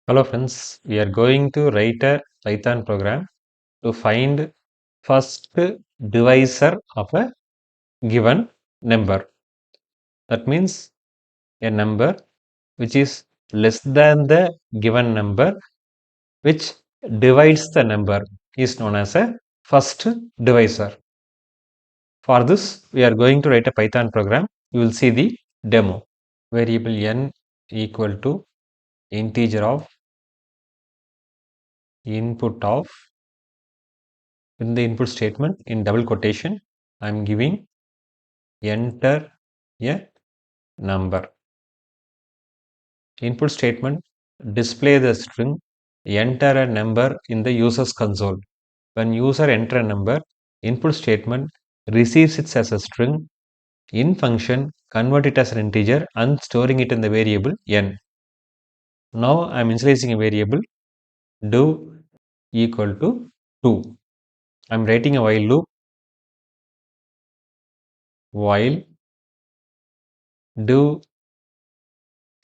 Hello friends, we are going to write a Python program to find first divisor of a given number. That means a number which is less than the given number which divides the number is known as a first divisor. For this, we are going to write a Python program. You will see the demo. Variable n equal to integer of input of, in the input statement in double quotation I am giving enter a number. Input statement display the string enter a number in the user's console. When user enter a number, input statement receives it as a string. In function, convert it as an integer and storing it in the variable n. Now I am initializing a variable do equal to 2. I am writing a while loop while do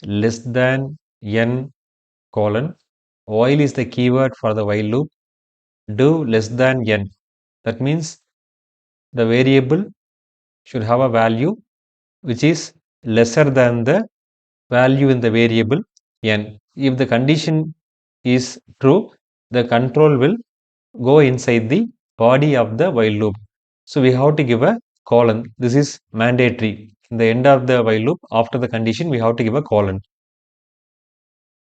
less than n colon, while is the keyword for the while loop, do less than n. That means the variable should have a value which is lesser than the value in the variable n. If the condition is true, the control will go inside the body of the while loop. So we have to give a colon. This is mandatory. In the end of the while loop, after the condition, we have to give a colon.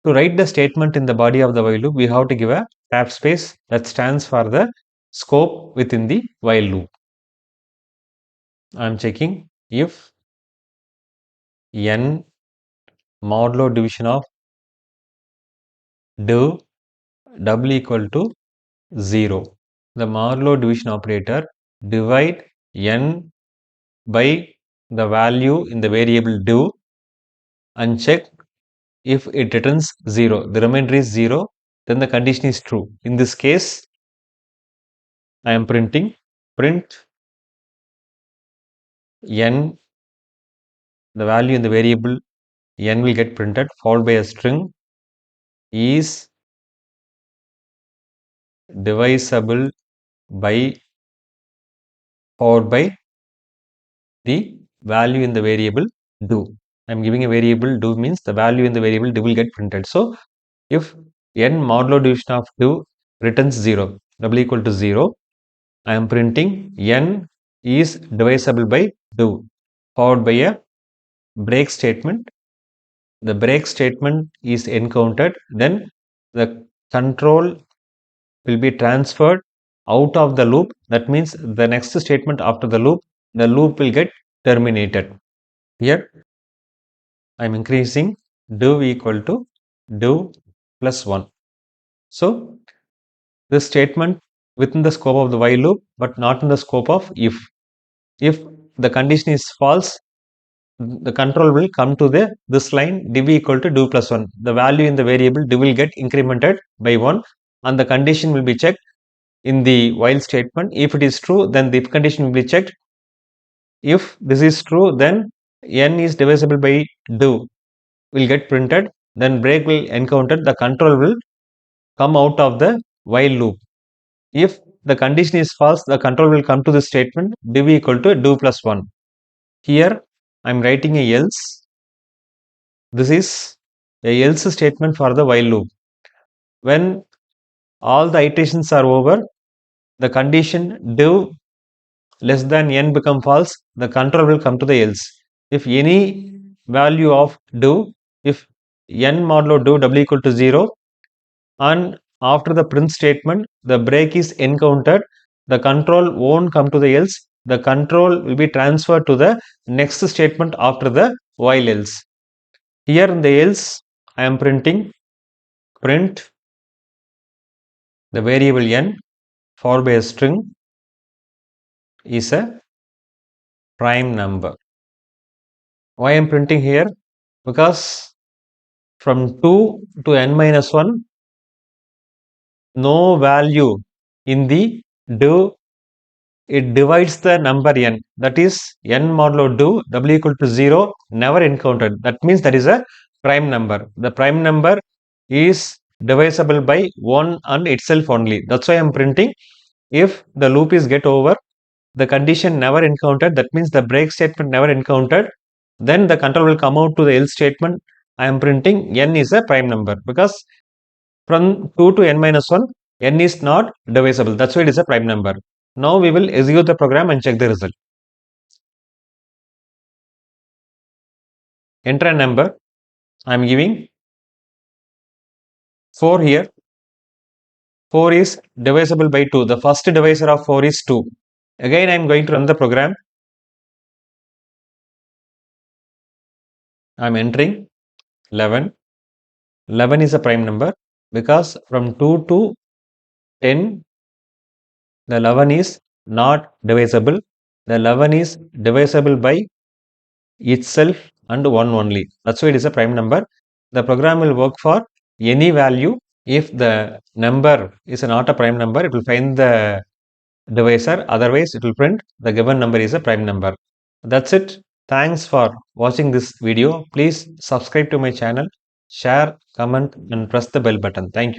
To write the statement in the body of the while loop, we have to give a tab space that stands for the scope within the while loop. I am checking if n modulo division of do double equal to 0. The modulo division operator divide n by the value in the variable do and check if it returns 0. The remainder is 0, then the condition is true. In this case, I am printing print n, the value in the variable n will get printed followed by a string is divisible by followed by the value in the variable do. I am giving a variable do means the value in the variable do will get printed. So if n modulo division of do returns 0, double equal to 0, I am printing n is divisible by do followed by a break statement. The break statement is encountered, then the control will be transferred out of the loop. That means the next statement after the loop will get terminated. Here I am increasing do equal to do plus 1. So this statement within the scope of the while loop but not in the scope of if. If the condition is false, the control will come to this line div equal to do plus 1. The value in the variable div will get incremented by 1 and the condition will be checked in the while statement. If it is true, then the if condition will be checked. If this is true, then n is divisible by do will get printed, then break will encounter, the control will come out of the while loop. If the condition is false, the control will come to the statement div equal to do plus 1. Here I am writing a else. This is a else statement for the while loop. When all the iterations are over, the condition div less than n become false, the control will come to the else. If any value of do, if n modulo do double equal to 0 and after the print statement the break is encountered, the control won't come to the else, the control will be transferred to the next statement after the while else. Here in the else I am printing print the variable n followed by a string is a prime number. Why I am printing here? Because from 2 to n minus 1, no value in the do, it divides the number n, that is n modulo do double equal to 0 never encountered. That means that is a prime number. The prime number is divisible by 1 and itself only. That's why I'm printing. If the loop is get over, the condition never encountered, that means the break statement never encountered, then the control will come out to the else statement. I am printing n is a prime number, because from 2 to n minus 1, n is not divisible. That's why it is a prime number. Now we will execute the program and check the result. Enter a number. I am giving 4 here. 4 is divisible by 2. The first divisor of 4 is 2. Again, I am going to run the program. I am entering 11. 11 is a prime number, because from 2 to 10, the 11 is not divisible. The 11 is divisible by itself and 1 only. That's why it is a prime number. The program will work for any value. If the number is not a prime number, it will find the divisor. Otherwise, it will print the given number is a prime number. That's it. Thanks for watching this video. Please subscribe to my channel, share, comment, and press the bell button. Thank you.